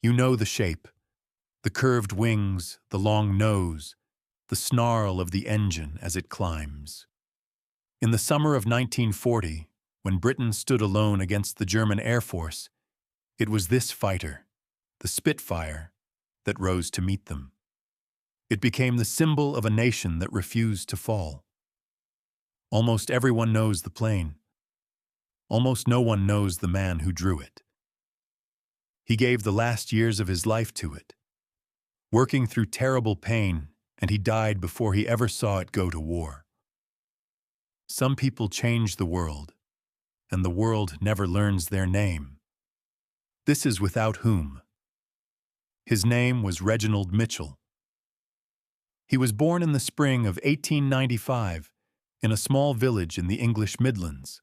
You know the shape, the curved wings, the long nose, the snarl of the engine as it climbs. In the summer of 1940, when Britain stood alone against the German Air Force, it was this fighter, the Spitfire, that rose to meet them. It became the symbol of a nation that refused to fall. Almost everyone knows the plane. Almost no one knows the man who drew it. He gave the last years of his life to it, working through terrible pain, and he died before he ever saw it go to war. Some people change the world, and the world never learns their name. This is without whom. His name was Reginald Mitchell. He was born in the spring of 1895 in a small village in the English Midlands,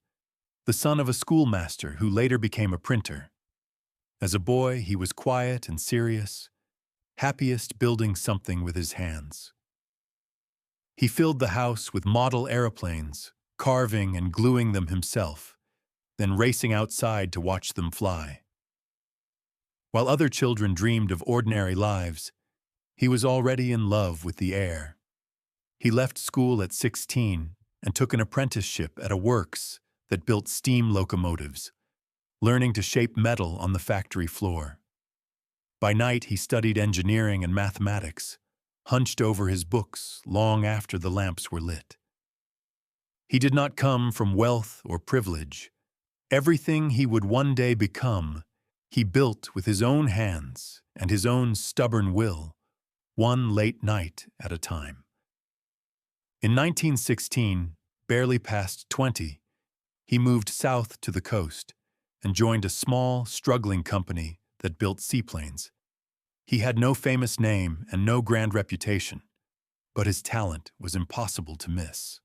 the son of a schoolmaster who later became a printer. As a boy, he was quiet and serious, happiest building something with his hands. He filled the house with model aeroplanes, carving and gluing them himself, then racing outside to watch them fly. While other children dreamed of ordinary lives, he was already in love with the air. He left school at 16 and took an apprenticeship at a works that built steam locomotives, learning to shape metal on the factory floor. By night, he studied engineering and mathematics, hunched over his books long after the lamps were lit. He did not come from wealth or privilege. Everything he would one day become, he built with his own hands and his own stubborn will, one late night at a time. In 1916, barely past 20, he moved south to the coast and joined a small, struggling company that built seaplanes. He had no famous name and no grand reputation, but his talent was impossible to miss.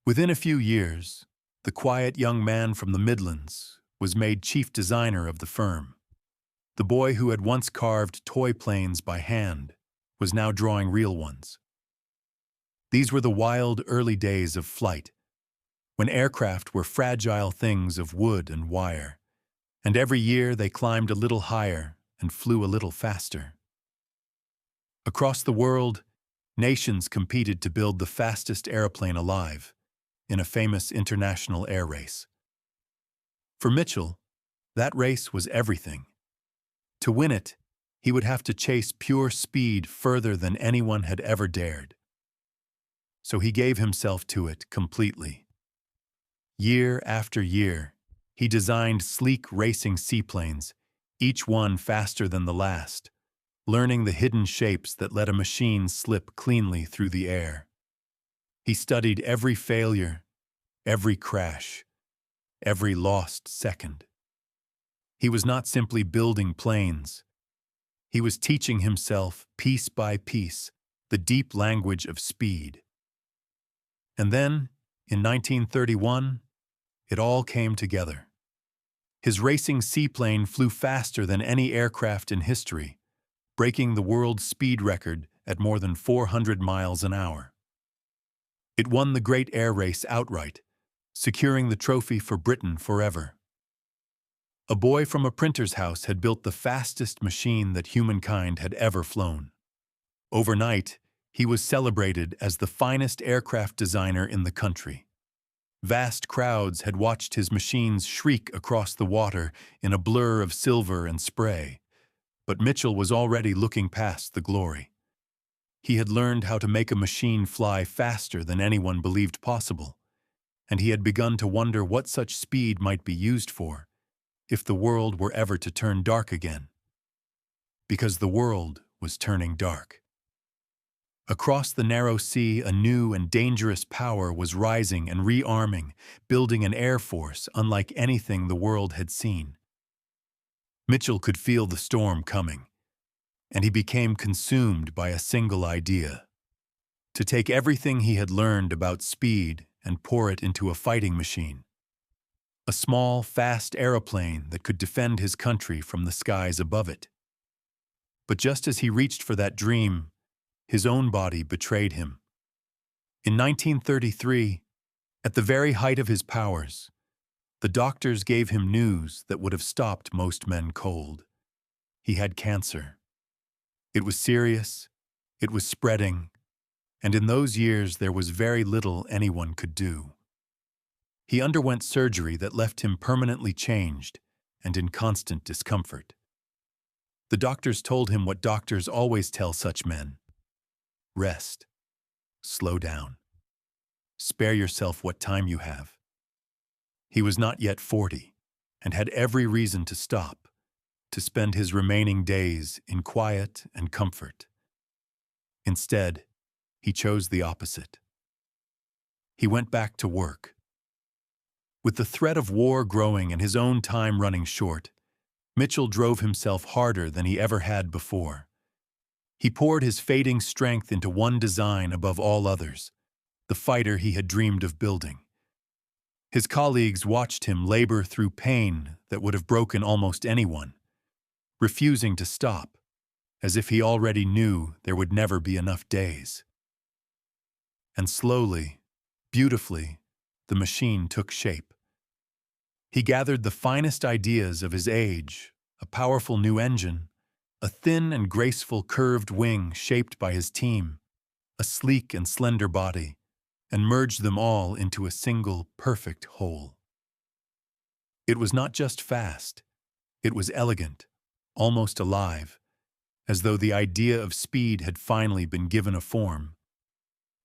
Within a few years, the quiet young man from the Midlands was made chief designer of the firm. The boy who had once carved toy planes by hand was now drawing real ones. These were the wild early days of flight, when aircraft were fragile things of wood and wire, and every year they climbed a little higher and flew a little faster. Across the world, nations competed to build the fastest airplane alive in a famous international air race. For Mitchell, that race was everything. To win it, he would have to chase pure speed further than anyone had ever dared. So he gave himself to it completely. Year after year, he designed sleek racing seaplanes, each one faster than the last, learning the hidden shapes that let a machine slip cleanly through the air. He studied every failure, every crash, every lost second. He was not simply building planes. He was teaching himself, piece by piece, the deep language of speed. And then, in 1931, it all came together. His racing seaplane flew faster than any aircraft in history, breaking the world speed record at more than 400 miles an hour. It won the great air race outright, securing the trophy for Britain forever. A boy from a printer's house had built the fastest machine that humankind had ever flown. Overnight, he was celebrated as the finest aircraft designer in the country. Vast crowds had watched his machines shriek across the water in a blur of silver and spray, but Mitchell was already looking past the glory. He had learned how to make a machine fly faster than anyone believed possible, and he had begun to wonder what such speed might be used for if the world were ever to turn dark again. Because the world was turning dark. Across the narrow sea, a new and dangerous power was rising and rearming, building an air force unlike anything the world had seen. Mitchell could feel the storm coming, and he became consumed by a single idea: to take everything he had learned about speed and pour it into a fighting machine. A small, fast aeroplane that could defend his country from the skies above it. But just as he reached for that dream, his own body betrayed him. In 1933, at the very height of his powers, the doctors gave him news that would have stopped most men cold. He had cancer. It was serious, it was spreading, and in those years there was very little anyone could do. He underwent surgery that left him permanently changed and in constant discomfort. The doctors told him what doctors always tell such men: rest, slow down, spare yourself what time you have. He was not yet 40 and had every reason to stop, to spend his remaining days in quiet and comfort. Instead, he chose the opposite. He went back to work. With the threat of war growing and his own time running short, Mitchell drove himself harder than he ever had before. He poured his fading strength into one design above all others, the fighter he had dreamed of building. His colleagues watched him labor through pain that would have broken almost anyone, refusing to stop, as if he already knew there would never be enough days. And slowly, beautifully, the machine took shape. He gathered the finest ideas of his age, a powerful new engine, a thin and graceful curved wing shaped by his team, a sleek and slender body, and merged them all into a single perfect whole. It was not just fast, it was elegant, almost alive, as though the idea of speed had finally been given a form.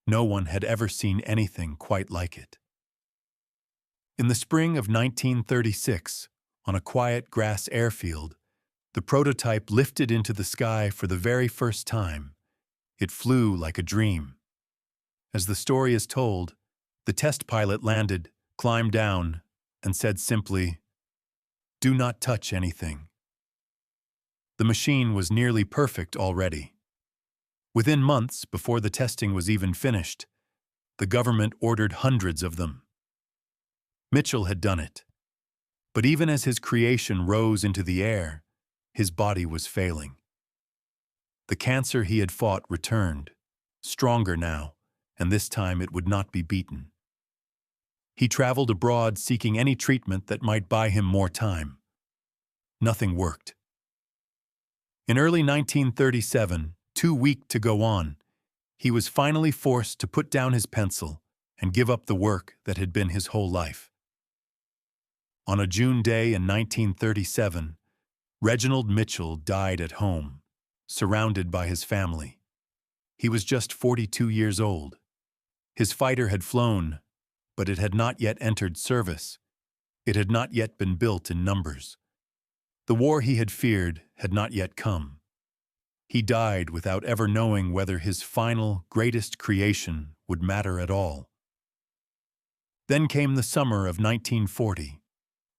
No one had ever seen anything quite like it. In the spring of 1936, on a quiet grass airfield, the prototype lifted into the sky for the very first time. It flew like a dream. As the story is told, the test pilot landed, climbed down, and said simply, "Do not touch anything." The machine was nearly perfect already. Within months, before the testing was even finished, the government ordered hundreds of them. Mitchell had done it. But even as his creation rose into the air, his body was failing. The cancer he had fought returned, stronger now, and this time it would not be beaten. He traveled abroad seeking any treatment that might buy him more time. Nothing worked. In early 1937, too weak to go on, he was finally forced to put down his pencil and give up the work that had been his whole life. On a June day in 1937, Reginald Mitchell died at home, surrounded by his family. He was just 42 years old. His fighter had flown, but it had not yet entered service. It had not yet been built in numbers. The war he had feared had not yet come. He died without ever knowing whether his final, greatest creation would matter at all. Then came the summer of 1940.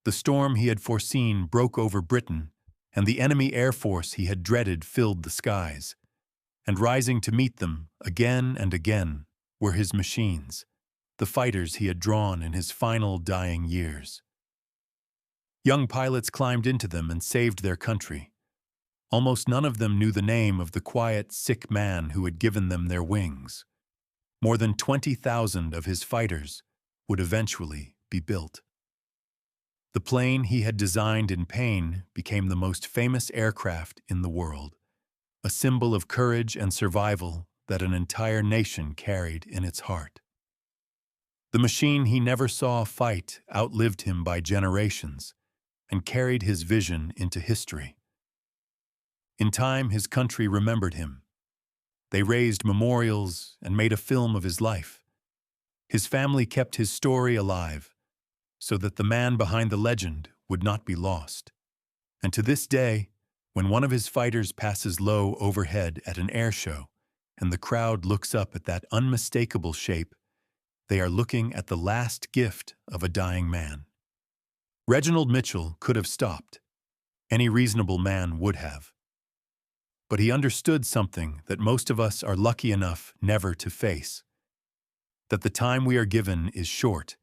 The storm he had foreseen broke over Britain, and the enemy air force he had dreaded filled the skies. And rising to meet them, again and again, were his machines, the fighters he had drawn in his final dying years. Young pilots climbed into them and saved their country. Almost none of them knew the name of the quiet, sick man who had given them their wings. More than 20,000 of his fighters would eventually be built. The plane he had designed in pain became the most famous aircraft in the world, a symbol of courage and survival that an entire nation carried in its heart. The machine he never saw fight outlived him by generations and carried his vision into history. In time, his country remembered him. They raised memorials and made a film of his life. His family kept his story alive, so that the man behind the legend would not be lost. And to this day, when one of his fighters passes low overhead at an air show, and the crowd looks up at that unmistakable shape, they are looking at the last gift of a dying man. Reginald Mitchell could have stopped. Any reasonable man would have. But he understood something that most of us are lucky enough never to face: that the time we are given is short,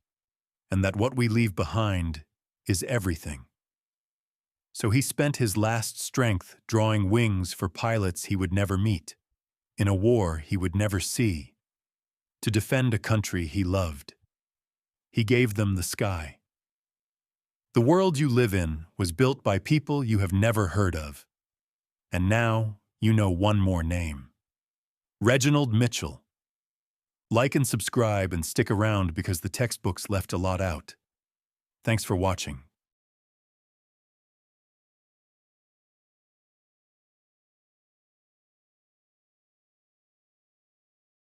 and that what we leave behind is everything. So he spent his last strength drawing wings for pilots he would never meet, in a war he would never see, to defend a country he loved. He gave them the sky. The world you live in was built by people you have never heard of. And now, you know one more name. Reginald Mitchell. Like and subscribe and stick around because the textbooks left a lot out. Thanks for watching.